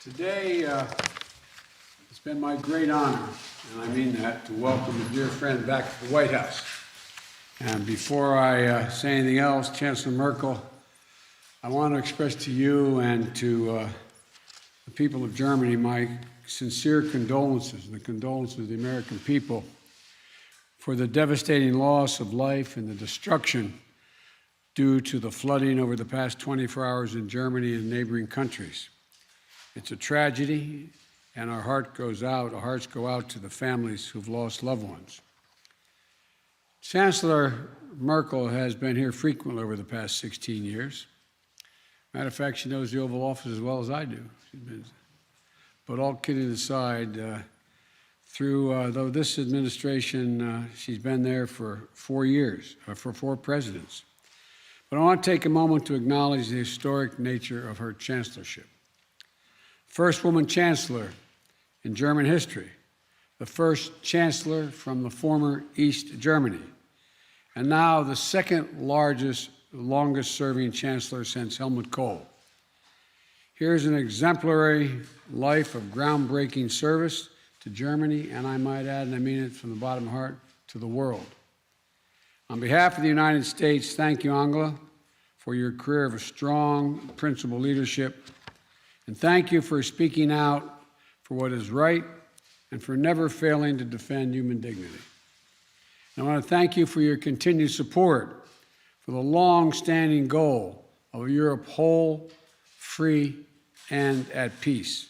Today, it's been my great honor, and I mean that, to welcome a dear friend back to the White House. And before I say anything else, Chancellor Merkel, I want to express to you and to the people of Germany my sincere condolences and the condolences of the American people for the devastating loss of life and the destruction due to the flooding over the past 24 hours in Germany and neighboring countries. It's a tragedy, and our hearts go out to the families who've lost loved ones. Chancellor Merkel has been here frequently over the past 16 years. Matter of fact, she knows the Oval Office as well as I do. But all kidding aside, though this administration, she's been there for 4 years, for 4 presidents. But I want to take a moment to acknowledge the historic nature of her chancellorship. First woman chancellor in German history, the first chancellor from the former East Germany, and now the second longest-serving chancellor since Helmut Kohl. Here's an exemplary life of groundbreaking service to Germany, and I might add, and I mean it from the bottom of my heart, to the world. On behalf of the United States, thank you, Angela, for your career of strong, principled leadership. And thank you for speaking out for what is right and for never failing to defend human dignity. And I want to thank you for your continued support for the long-standing goal of a Europe whole, free, and at peace.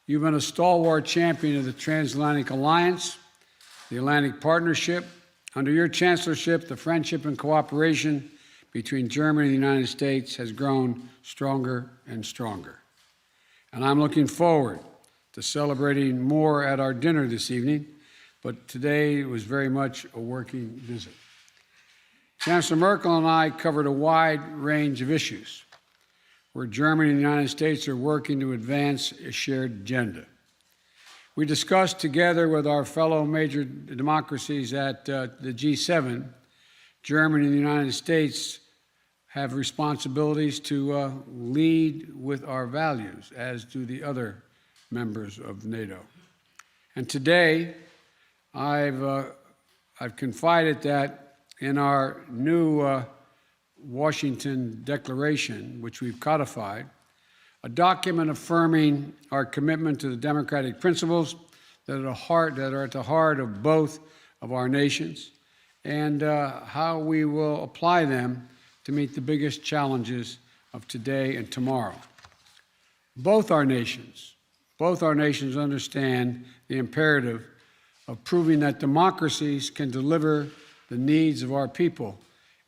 You've been a stalwart champion of the Transatlantic Alliance, the Atlantic Partnership. Under your chancellorship, the friendship and cooperation between Germany and the United States has grown stronger and stronger. And I'm looking forward to celebrating more at our dinner this evening, but today it was very much a working visit. Chancellor Merkel and I covered a wide range of issues where Germany and the United States are working to advance a shared agenda. We discussed together with our fellow major democracies at the G7, Germany and the United States have responsibilities to lead with our values, as do the other members of NATO. And today, I've confided that in our new Washington Declaration, which we've codified, a document affirming our commitment to the democratic principles that are at the heart of both of our nations, and how we will apply them to meet the biggest challenges of today and tomorrow. Both our nations understand the imperative of proving that democracies can deliver the needs of our people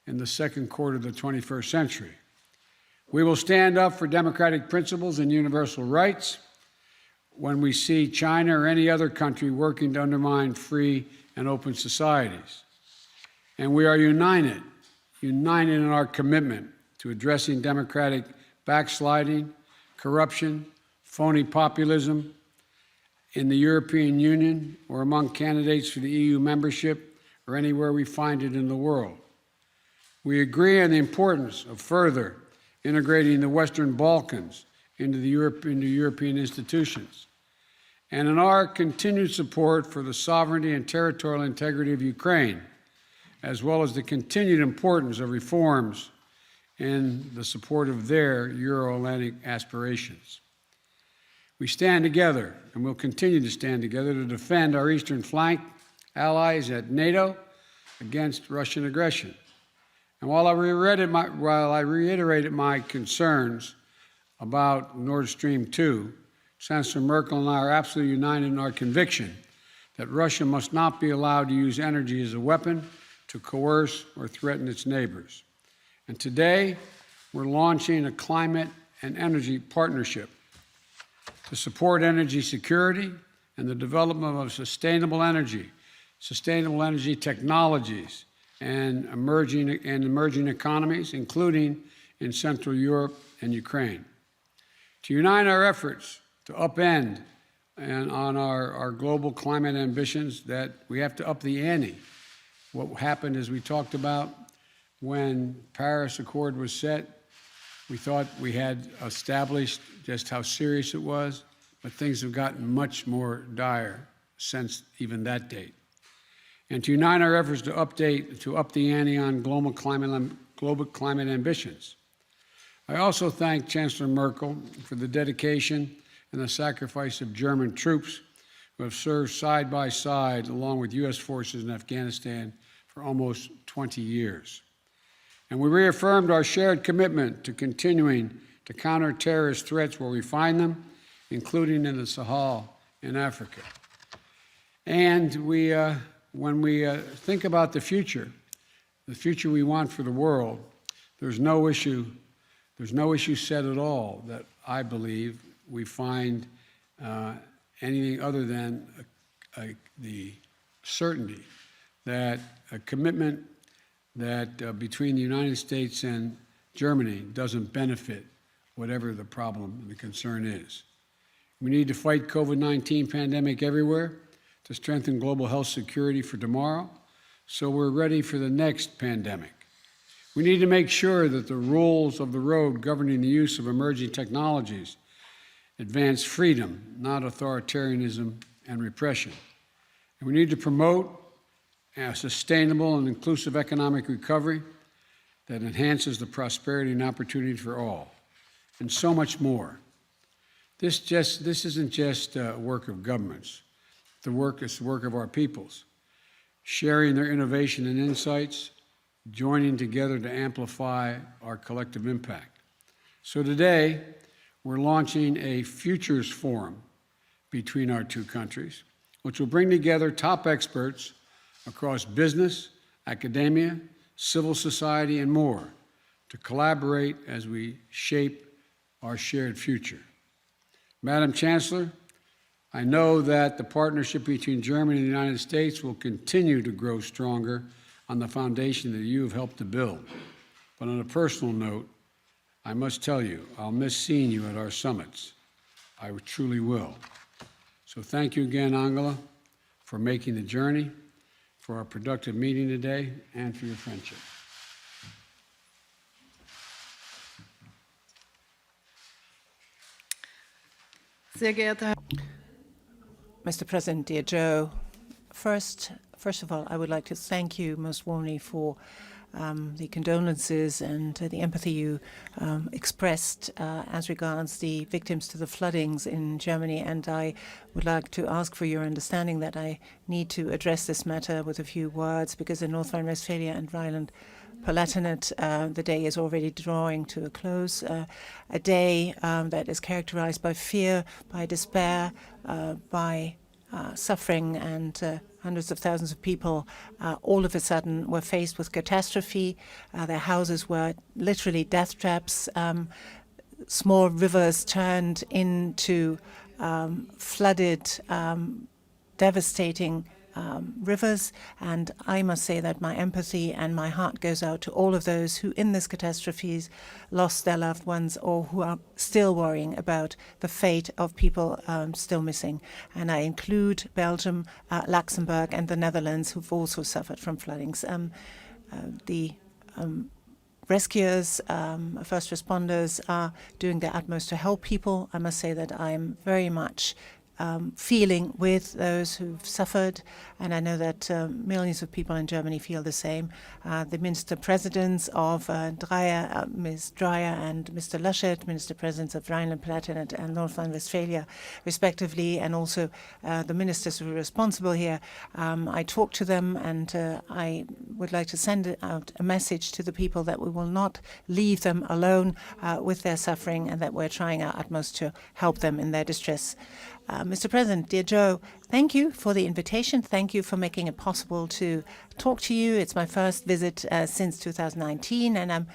in the second quarter of the 21st century. We will stand up for democratic principles and universal rights when we see China or any other country working to undermine free and open societies. And we are united in our commitment to addressing democratic backsliding, corruption, phony populism in the European Union or among candidates for the EU membership or anywhere we find it in the world. We agree on the importance of further integrating the Western Balkans into European institutions, and in our continued support for the sovereignty and territorial integrity of Ukraine, as well as the continued importance of reforms in the support of their Euro-Atlantic aspirations. We stand together, and will continue to stand together, to defend our eastern flank allies at NATO against Russian aggression. And while I reiterated my concerns about Nord Stream 2, Chancellor Merkel and I are absolutely united in our conviction that Russia must not be allowed to use energy as a weapon to coerce or threaten its neighbors. And today, we're launching a climate and energy partnership to support energy security and the development of sustainable energy technologies, and emerging economies, including in Central Europe and Ukraine. To unite our efforts to upend on our global climate ambitions, that we have to up the ante. What happened, as we talked about, when Paris Accord was set, We thought we had established just how serious it was, but things have gotten much more dire since even that date. And to unite our efforts to up the ante on global climate ambitions. I also thank Chancellor Merkel for the dedication and the sacrifice of German troops who have served side by side along with U.S. forces in Afghanistan for almost 20 years. And we reaffirmed our shared commitment to continuing to counter terrorist threats where we find them, including in the Sahel in Africa. And when we think about the future we want for the world, there's no issue set at all that I believe we find anything other than the certainty that a commitment that between the United States and Germany doesn't benefit whatever the problem and the concern is. We need to fight COVID-19 pandemic everywhere to strengthen global health security for tomorrow, so we're ready for the next pandemic. We need to make sure that the rules of the road governing the use of emerging technologies advance freedom, not authoritarianism and repression. And we need to promote a sustainable and inclusive economic recovery that enhances the prosperity and opportunity for all, and so much more. This isn't just work of governments. It's the work of our peoples, sharing their innovation and insights, joining together to amplify our collective impact. So today, we're launching a Futures Forum between our two countries, which will bring together top experts across business, academia, civil society, and more to collaborate as we shape our shared future. Madam Chancellor, I know that the partnership between Germany and the United States will continue to grow stronger on the foundation that you have helped to build. But on a personal note, I must tell you, I'll miss seeing you at our summits. I truly will. So thank you again, Angela, for making the journey, for our productive meeting today, and for your friendship. Mr. President, dear Joe, first of all, I would like to thank you most warmly for the condolences and the empathy you expressed as regards the victims to the floodings in Germany. And I would like to ask for your understanding that I need to address this matter with a few words, because in North Rhine-Westphalia and Rhineland-Palatinate, the day is already drawing to a close. A day that is characterized by fear, by despair, by suffering, and hundreds of thousands of people all of a sudden were faced with catastrophe. Their houses were literally death traps. Small rivers turned into flooded, devastating rivers. And I must say that my empathy and my heart goes out to all of those who in this catastrophes lost their loved ones, or who are still worrying about the fate of people still missing. And I include Belgium, Luxembourg, and the Netherlands, who've also suffered from floodings. The rescuers, first responders are doing their utmost to help people. I must say that I'm very much feeling with those who've suffered, and I know that millions of people in Germany feel the same. The Minister Presidents of Ms. Dreyer and Mr. Laschet, Minister Presidents of Rhineland-Palatinate and North Rhine-Westphalia, respectively, and also the ministers who are responsible here. I talked to them, and I would like to send out a message to the people that we will not leave them alone with their suffering, and that we're trying our utmost to help them in their distress. Mr. President, dear Joe, thank you for the invitation. Thank you for making it possible to talk to you. It's my first visit since 2019, and I'm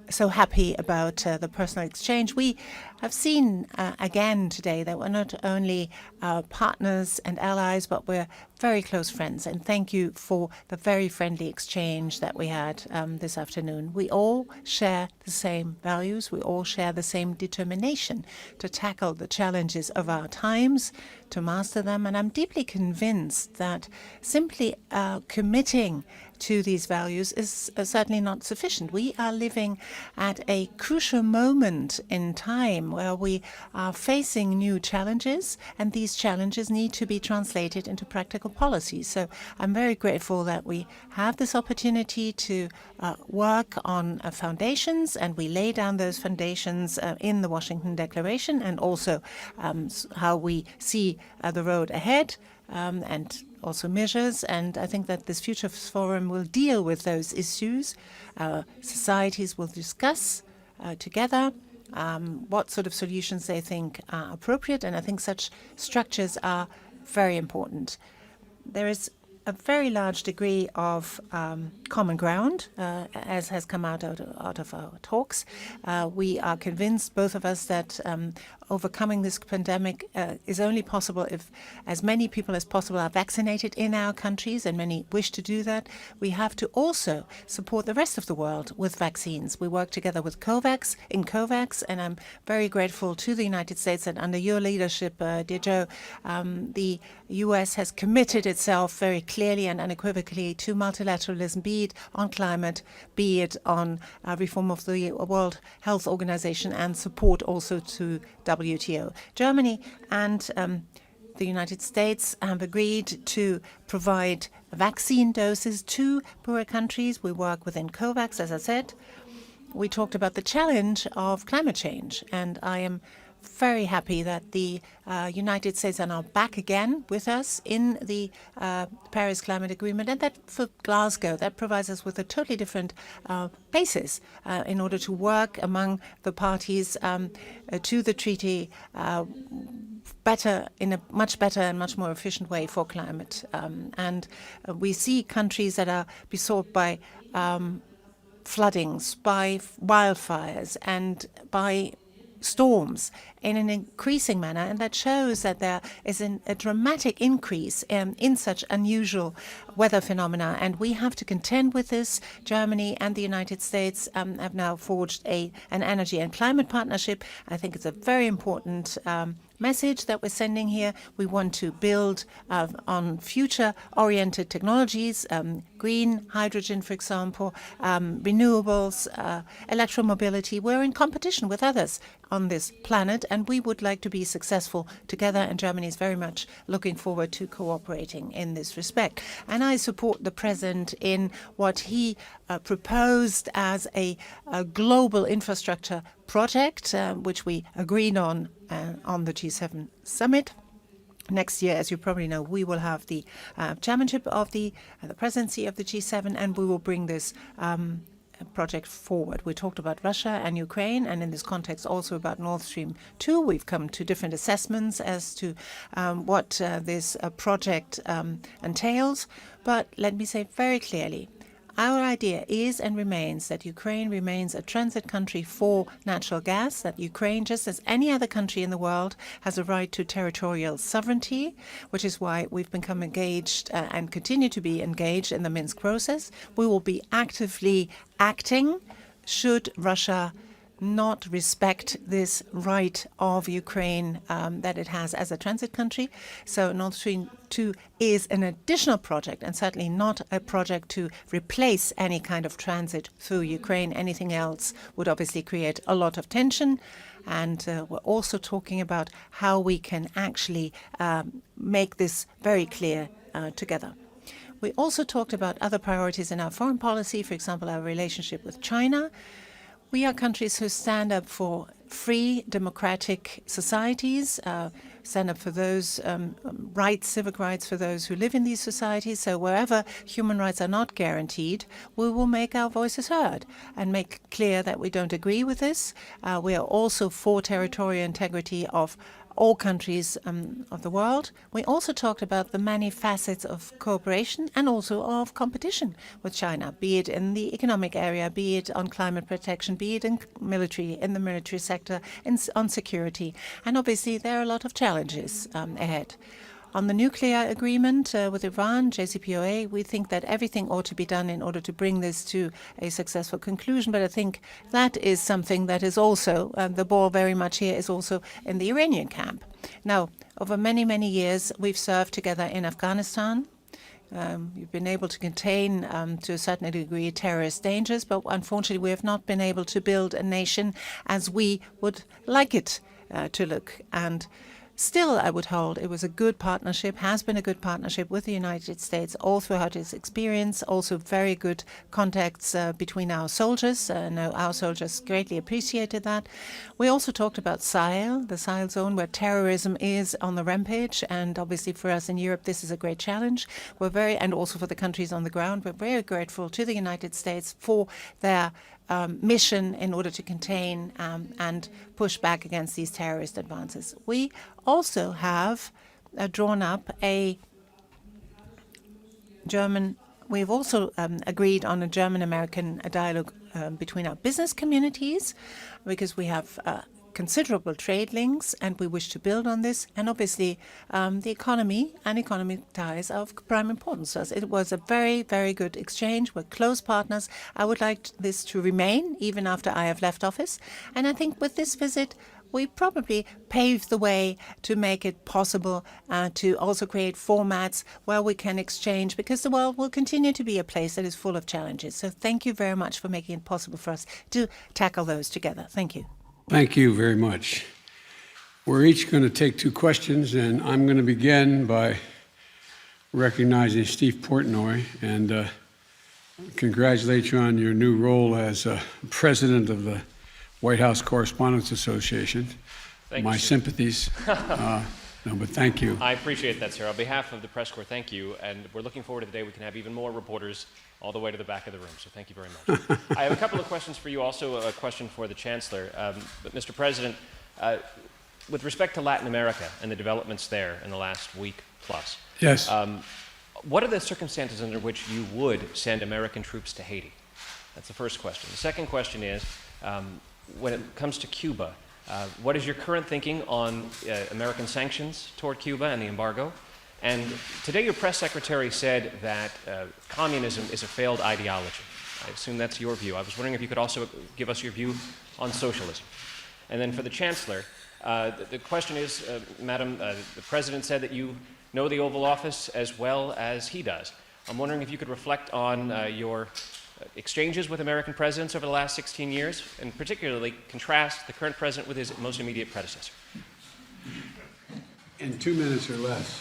so happy about the personal exchange. We have seen again today that we're not only partners and allies, but we're very close friends. And thank you for the very friendly exchange that we had this afternoon. We all share the same values. We all share the same determination to tackle the challenges of our times, to master them. And I'm deeply convinced that simply committing to these values is certainly not sufficient. We are living at a crucial moment in time where we are facing new challenges, and these challenges need to be translated into practical policies. So I'm very grateful that we have this opportunity to work on foundations, and we lay down those foundations in the Washington Declaration, and also how we see the road ahead, and also measures. And I think that this Futures Forum will deal with those issues. Societies will discuss together what sort of solutions they think are appropriate, and I think such structures are very important. There is a very large degree of common ground, as has come out of our talks. We are convinced, both of us, that overcoming this pandemic is only possible if as many people as possible are vaccinated in our countries, and many wish to do that. We have to also support the rest of the world with vaccines. We work together with COVAX, and I'm very grateful to the United States that under your leadership, dear Joe, the U.S. has committed itself very clearly and unequivocally to multilateralism, be it on climate, be it on reform of the World Health Organization, and support also to WTO. Germany and the United States have agreed to provide vaccine doses to poorer countries. We work within COVAX, as I said. We talked about the challenge of climate change, and I am very happy that the United States are now back again with us in the Paris Climate Agreement, and that for Glasgow, that provides us with a totally different basis in order to work among the parties to the treaty better, in a much better and much more efficient way for climate. And we see countries that are besought by floodings, by wildfires, and by storms in an increasing manner, and that shows that there is a dramatic increase in such unusual weather phenomena, and we have to contend with this. Germany and the United States have now forged an energy and climate partnership. I think it's a very important message that we're sending here. We want to build on future-oriented technologies, green hydrogen, for example, renewables, electromobility. We're in competition with others on this planet, and we would like to be successful together, and Germany is very much looking forward to cooperating in this respect. And I support the President in what he proposed as a global infrastructure project, which we agreed on the G7 summit. Next year, as you probably know, we will have the chairmanship of the presidency of the G7, and we will bring this project forward. We talked about Russia and Ukraine, and in this context also about Nord Stream 2. We've come to different assessments as to what this project entails. But let me say very clearly, our idea is and remains that Ukraine remains a transit country for natural gas, that Ukraine, just as any other country in the world, has a right to territorial sovereignty, which is why we've become engaged and continue to be engaged in the Minsk process. We will be actively acting should Russia not respect this right of Ukraine that it has as a transit country. So Nord Stream 2 is an additional project, and certainly not a project to replace any kind of transit through Ukraine. Anything else would obviously create a lot of tension. And we're also talking about how we can actually make this very clear together. We also talked about other priorities in our foreign policy, for example, our relationship with China. We are countries who stand up for free, democratic societies, stand up for those rights, civic rights for those who live in these societies. So wherever human rights are not guaranteed, we will make our voices heard and make clear that we don't agree with this. We are also for territorial integrity of all countries of the world. We also talked about the many facets of cooperation and also of competition with China, be it in the economic area, be it on climate protection, be it in the military sector, on security. And obviously there are a lot of challenges ahead. On the nuclear agreement with Iran, JCPOA, we think that everything ought to be done in order to bring this to a successful conclusion. But I think that is something that is also, the ball very much here is also in the Iranian camp. Now, over many, many years, we've served together in Afghanistan. You've been able to contain, to a certain degree, terrorist dangers, but unfortunately we have not been able to build a nation as we would like it to look. And still, I would hold it was a good partnership, has been a good partnership with the United States all throughout its experience. Also, very good contacts between our soldiers. I know our soldiers greatly appreciated that. We also talked about Sahel, the Sahel zone, where terrorism is on the rampage. And obviously, for us in Europe, this is a great challenge. And also for the countries on the ground, we're very grateful to the United States for their mission in order to contain and push back against these terrorist advances. We also have drawn up we've also agreed on a German-American dialogue between our business communities, because we have considerable trade links and we wish to build on this. And obviously, the economy and economic ties are of prime importance to us. It was a very, very good exchange. We're close partners. I would like this to remain even after I have left office. And I think with this visit, we probably paved the way to make it possible to also create formats where we can exchange, because the world will continue to be a place that is full of challenges. So thank you very much for making it possible for us to tackle those together. Thank you. Thank you very much. We're each going to take 2 questions, and I'm going to begin by recognizing Steve Portnoy and congratulate you on your new role as president of the White House Correspondents Association. Thank My you, sir. sympathies. No, but thank you. I appreciate that, sir. On behalf of the press corps, thank you. And we're looking forward to the day we can have even more reporters all the way to the back of the room. So thank you very much. I have a couple of questions for you, also a question for the Chancellor. But Mr. President, with respect to Latin America and the developments there in the last week plus, Yes. what are the circumstances under which you would send American troops to Haiti? That's the first question. The second question is, when it comes to Cuba, what is your current thinking on American sanctions toward Cuba and the embargo? And today your press secretary said that communism is a failed ideology. I assume that's your view. I was wondering if you could also give us your view on socialism. And then for the Chancellor, the question is, Madam, the President said that you know the Oval Office as well as he does. I'm wondering if you could reflect on your exchanges with American presidents over the last 16 years, and particularly contrast the current president with his most immediate predecessor. In 2 minutes or less.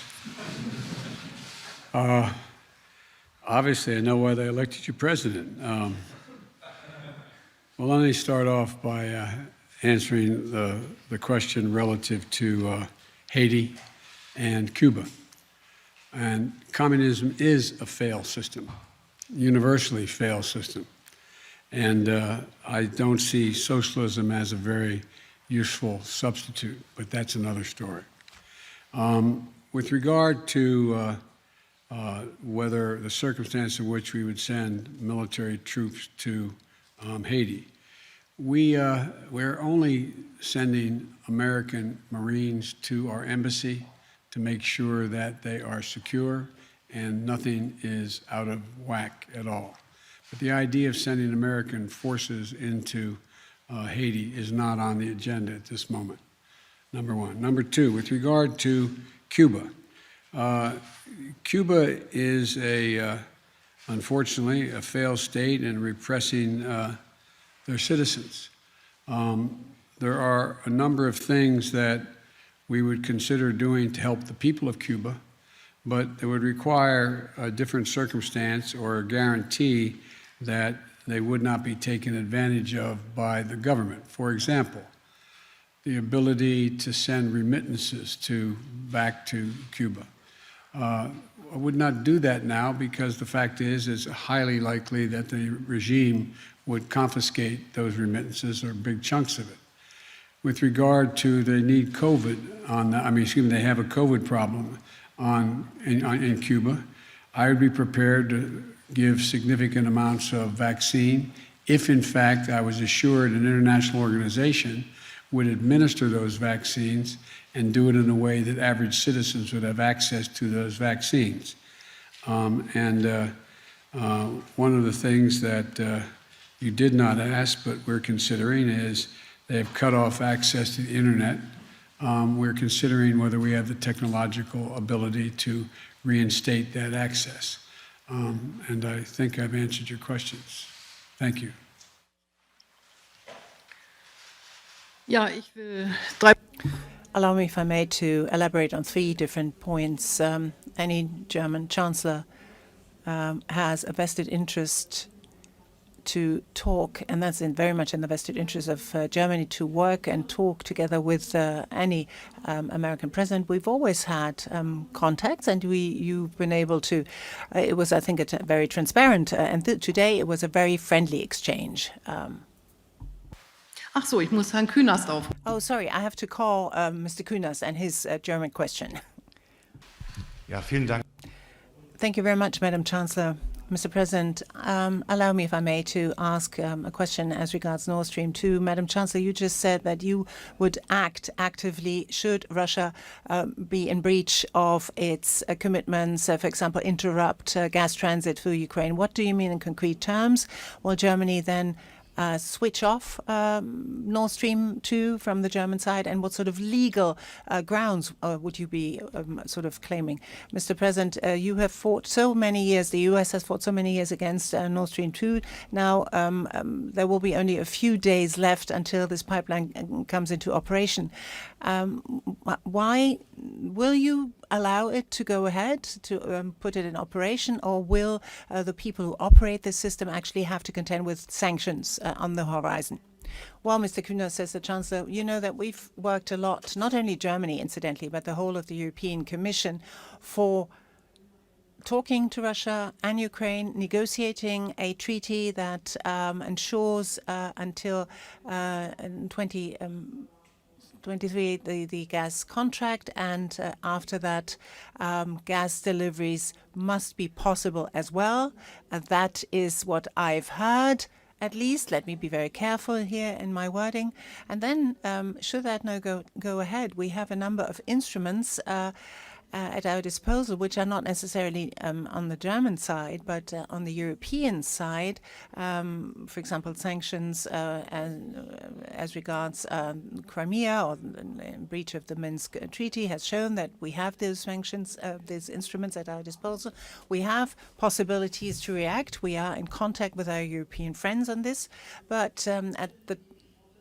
Obviously, I know why they elected you president. Well, let me start off by answering the question relative to Haiti and Cuba. And communism is a failed system, universally failed system. And I don't see socialism as a very useful substitute, but that's another story. With regard to whether the circumstance in which we would send military troops to Haiti, we're only sending American Marines to our embassy to make sure that they are secure and nothing is out of whack at all. But the idea of sending American forces into Haiti is not on the agenda at this moment, number one. Number two, with regard to Cuba, Cuba is unfortunately, a failed state in repressing their citizens. There are a number of things that we would consider doing to help the people of Cuba, but it would require a different circumstance or a guarantee that they would not be taken advantage of by the government. For example, the ability to send remittances back to Cuba. I would not do that now because the fact is it's highly likely that the regime would confiscate those remittances or big chunks of it. With regard to they need COVID they have a COVID problem in Cuba, I would be prepared to give significant amounts of vaccine if in fact I was assured an international organization would administer those vaccines and do it in a way that average citizens would have access to those vaccines. One of the things that you did not ask, but we're considering is they have cut off access to the internet. We're considering whether we have the technological ability to reinstate that access. And I think I've answered your questions. Thank you. Ja, ich will drei. Allow me, if I may, to elaborate on 3 different points. Any German chancellor has a vested interest to talk, and that's very much in the vested interest of Germany, to work and talk together with any American president. We've always had contacts, and you've been able to. It was, I think, very transparent, and today it was a very friendly exchange. Ach so, ich muss Herrn Künast auf. Oh, sorry, I have to call Mr. Kunas and his German question. Ja, vielen Dank. Thank you very much, Madam Chancellor. Mr. President, allow me, if I may, to ask a question as regards Nord Stream 2. Madam Chancellor, you just said that you would act actively should Russia be in breach of its commitments, for example, interrupt gas transit through Ukraine. What do you mean in concrete terms? Will Germany then switch off Nord Stream 2 from the German side, and what sort of legal grounds would you be sort of claiming? Mr. President, you have fought so many years, the US has fought so many years against Nord Stream 2. Now there will be only a few days left until this pipeline comes into operation. Why will you allow it to go ahead, to put it in operation, or will the people who operate the system actually have to contend with sanctions on the horizon? Well, Mr. Kuhner, says the Chancellor, you know that we've worked a lot, not only Germany, incidentally, but the whole of the European Commission, for talking to Russia and Ukraine, negotiating a treaty that ensures until 2023 the gas contract, and after that gas deliveries must be possible as well. That is what I've heard, at least. Let me be very careful here in my wording. And then should that no go ahead, we have a number of instruments at our disposal, which are not necessarily on the German side, but on the European side. For example, sanctions as regards Crimea, or in breach of the Minsk Treaty, has shown that we have those sanctions, these instruments at our disposal. We have possibilities to react. We are in contact with our European friends on this, but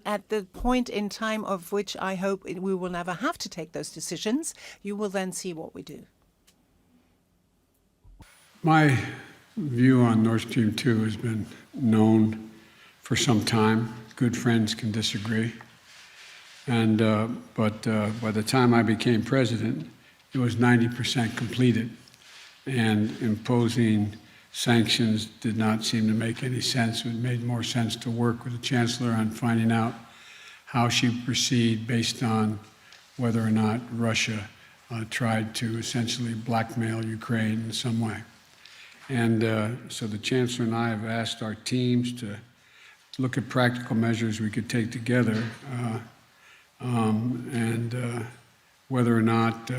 at the point in time of which I hope we will never have to take those decisions, you will then see what we do. My view on Nord Stream 2 has been known for some time. Good friends can disagree. And but by the time I became president, it was 90% completed. And imposing sanctions did not seem to make any sense. It made more sense to work with the Chancellor on finding out how she would proceed based on whether or not Russia tried to essentially blackmail Ukraine in some way. And so the Chancellor and I have asked our teams to look at practical measures we could take together, and whether or not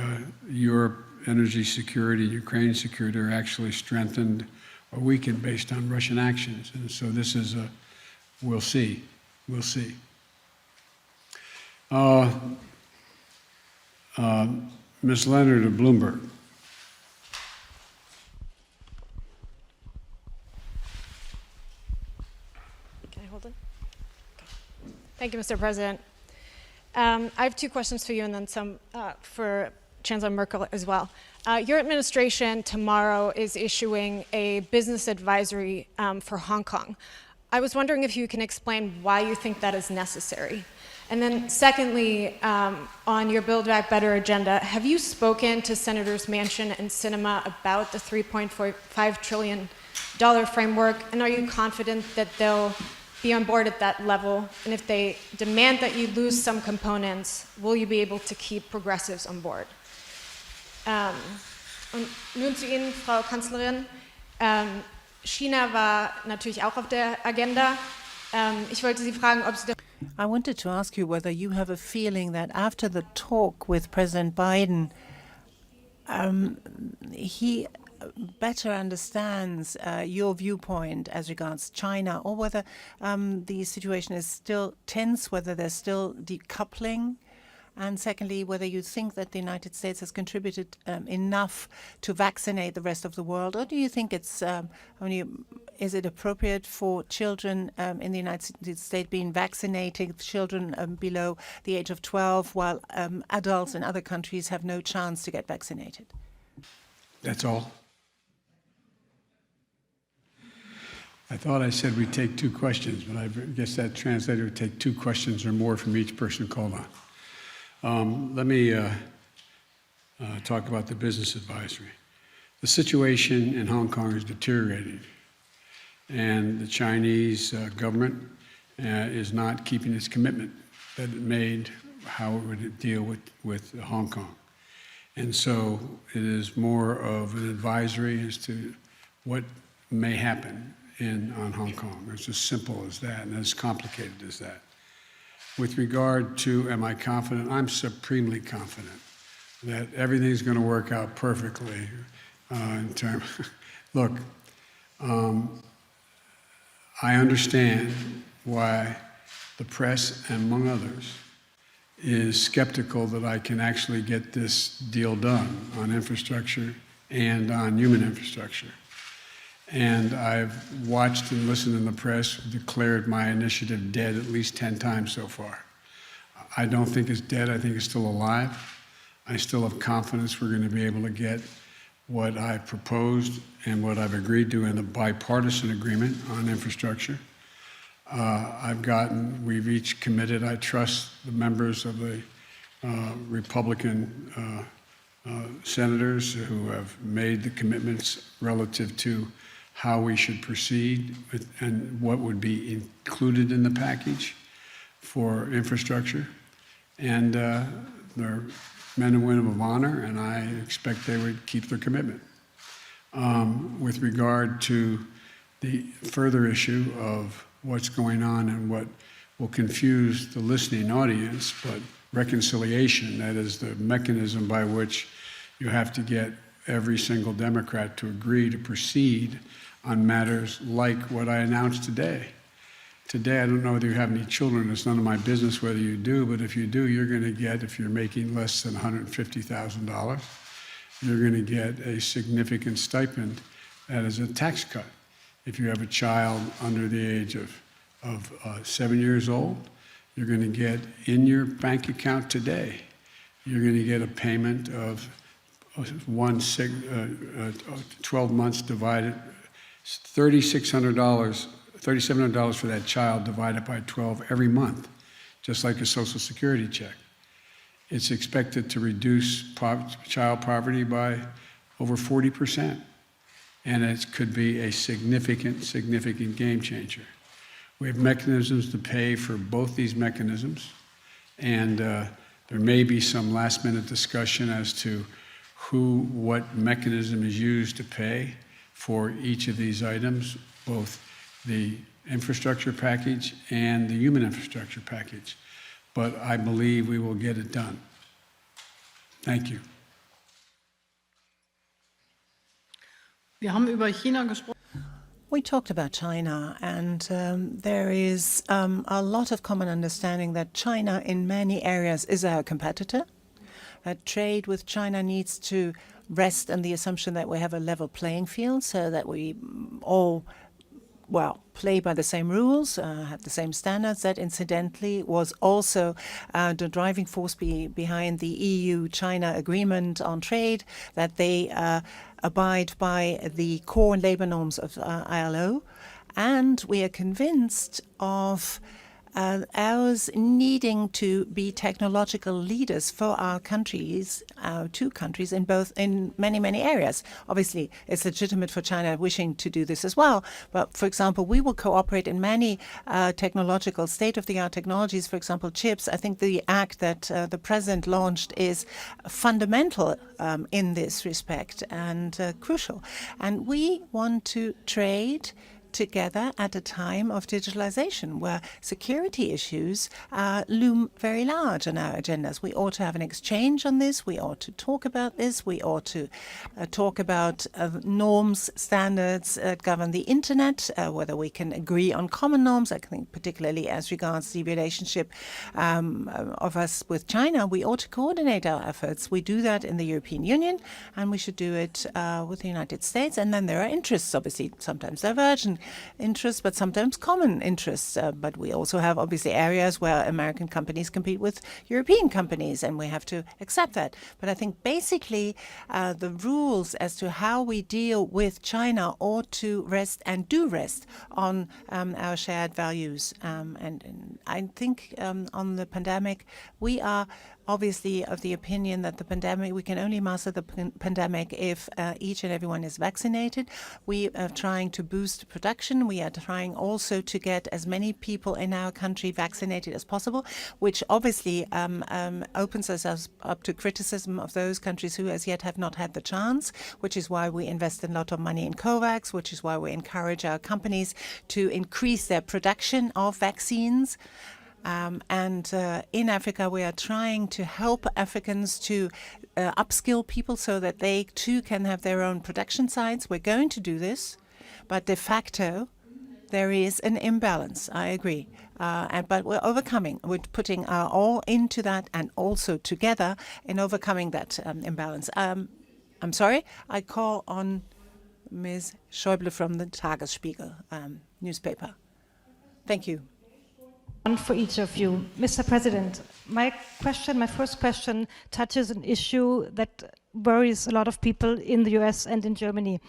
Europe energy security, Ukraine security are actually strengthened or weakened based on Russian actions. And so this is we'll see. We'll see. Ms. Leonard of Bloomberg. Can I hold it? Okay. Thank you, Mr. President. I have 2 questions for you, and then some for Chancellor Merkel as well. Your administration tomorrow is issuing a business advisory for Hong Kong. I was wondering if you can explain why you think that is necessary. And then secondly, on your Build Back Better agenda, have you spoken to Senators Manchin and Sinema about the $3.5 trillion framework? And are you confident that they'll be on board at that level? And if they demand that you lose some components, will you be able to keep progressives on board? Und nun zu Ihnen, Frau Kanzlerin. China war natürlich auch auf der Agenda. Ich wollte Sie fragen, ob Sie... I wanted to ask you whether you have a feeling that after the talk with President Biden, he better understands your viewpoint as regards China, or whether the situation is still tense, whether there's still decoupling And secondly, whether you think that the United States has contributed enough to vaccinate the rest of the world, or do you think it's is it appropriate for children in the United States being vaccinated, children below the age of 12, while adults in other countries have no chance to get vaccinated? That's all? I thought I said we'd take 2 questions, but I guess that translator would take 2 questions or more from each person called on. Let me talk about the business advisory. The situation in Hong Kong is deteriorating, and the Chinese government is not keeping its commitment that it made how it would deal with Hong Kong. And so it is more of an advisory as to what may happen on Hong Kong. It's as simple as that and as complicated as that. With regard to, am I confident? I'm supremely confident that everything's going to work out perfectly in terms. Look, I understand why the press, among others, is skeptical that I can actually get this deal done on infrastructure and on human infrastructure. And I've watched and listened in the press, declared my initiative dead at least 10 times so far. I don't think it's dead. I think it's still alive. I still have confidence we're going to be able to get what I proposed and what I've agreed to in the bipartisan agreement on infrastructure. We've each committed, I trust the members of the Republican senators who have made the commitments relative to how we should proceed and what would be included in the package for infrastructure. And they're men and women of honor, and I expect they would keep their commitment. With regard to the further issue of what's going on and what will confuse the listening audience, but reconciliation, that is the mechanism by which you have to get every single Democrat to agree to proceed on matters like what I announced today. Today, I don't know whether you have any children. It's none of my business whether you do, but if you do, you're going to get, if you're making less than $150,000, you're going to get a significant stipend that is a tax cut. If you have a child under the age of 7 years old, you're going to get in your bank account today, you're going to get a payment of 12 months divided, $3,700 for that child divided by 12 every month, just like a Social Security check. It's expected to reduce child poverty by over 40%. And it could be a significant, significant game changer. We have mechanisms to pay for both these mechanisms, and there may be some last-minute discussion as to what mechanism is used to pay for each of these items, both the infrastructure package and the human infrastructure package. But I believe we will get it done. Thank you. Wir haben über China gesprochen. We talked about China, and there is a lot of common understanding that China in many areas is our competitor. That trade with China needs to rest on the assumption that we have a level playing field so that we all, play by the same rules, have the same standards. That incidentally was also the driving force behind the EU-China agreement on trade, that they abide by the core labor norms of ILO. And we are convinced of ours needing to be technological leaders for our countries, our 2 countries, in many, many areas. Obviously, it's legitimate for China wishing to do this as well. But for example, we will cooperate in many technological, state-of-the-art technologies, for example, chips. I think the act that the president launched is fundamental in this respect and crucial. And we want to trade put together at a time of digitalization where security issues loom very large on our agendas. We ought to have an exchange on this. We ought to talk about this. We ought to talk about norms, standards that govern the internet, whether we can agree on common norms. I think particularly as regards the relationship of us with China, we ought to coordinate our efforts. We do that in the European Union, and we should do it with the United States. And then there are interests, obviously, sometimes divergent interests, but sometimes common interests. But we also have, obviously, areas where American companies compete with European companies, and we have to accept that. But I think basically the rules as to how we deal with China ought to rest and do rest on our shared values. And I think on the pandemic, we are obviously of the opinion that the pandemic, we can only master the pandemic if each and everyone is vaccinated. We are trying to boost production. We are trying also to get as many people in our country vaccinated as possible, which obviously opens us up to criticism of those countries who as yet have not had the chance, which is why we invest a lot of money in COVAX, which is why we encourage our companies to increase their production of vaccines. And in Africa, we are trying to help Africans to upskill people so that they too can have their own production sites. We're going to do this, but de facto, there is an imbalance. I agree. But we're overcoming. We're putting our all into that and also together in overcoming that imbalance. I'm sorry, I call on Ms. Schäuble from the Tagesspiegel newspaper. Thank you. One for each of you. Mr. President, my first question touches an issue that worries a lot of people in the US and in Germany.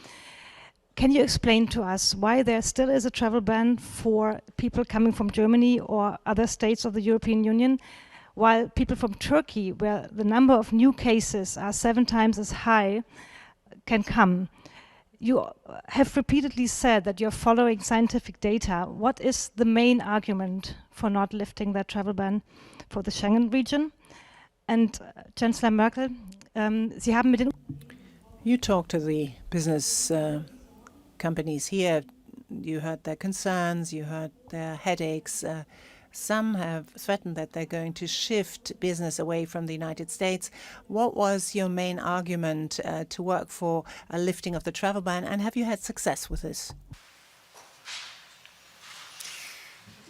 Can you explain to us why there still is a travel ban for people coming from Germany or other states of the European Union, while people from Turkey, where the number of new cases are 7 times as high, can come? You have repeatedly said that you're following scientific data. What is the main argument for not lifting that travel ban for the Schengen region? And Chancellor Merkel, Sie haben mit den... You talk to the business companies here. You heard their concerns. You heard their headaches. Some have threatened that they're going to shift business away from the United States. What was your main argument to work for a lifting of the travel ban, and have you had success with this?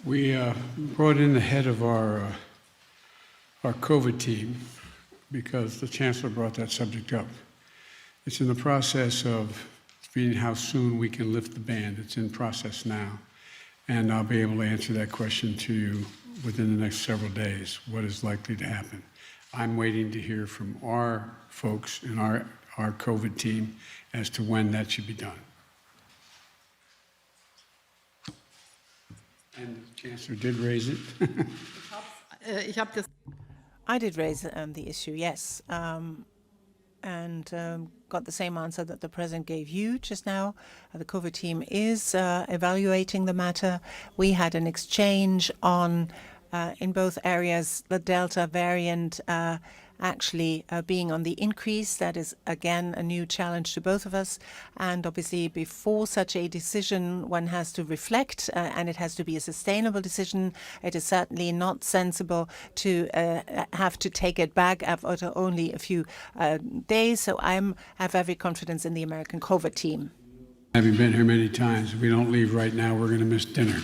We brought in the head of our COVID team because the Chancellor brought that subject up. It's in the process of seeing how soon we can lift the ban. It's in process now. And I'll be able to answer that question to you within the next several days, what is likely to happen. I'm waiting to hear from our folks in our COVID team as to when that should be done. And the Chancellor did raise it. I did raise the issue, yes, and got the same answer that the President gave you just now. The COVID team is evaluating the matter. We had an exchange on, in both areas, the Delta variant actually being on the increase. That is, again, a new challenge to both of us. And obviously, before such a decision, one has to reflect, and it has to be a sustainable decision. It is certainly not sensible to have to take it back after only a few days. So I have every confidence in the American COVID team. Having been here many times, if we don't leave right now, we're going to miss dinner.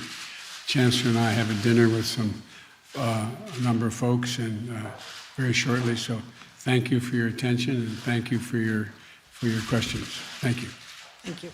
Chancellor and I have a dinner with a number of folks, and very shortly. So thank you for your attention, and thank you for your questions. Thank you. Thank you.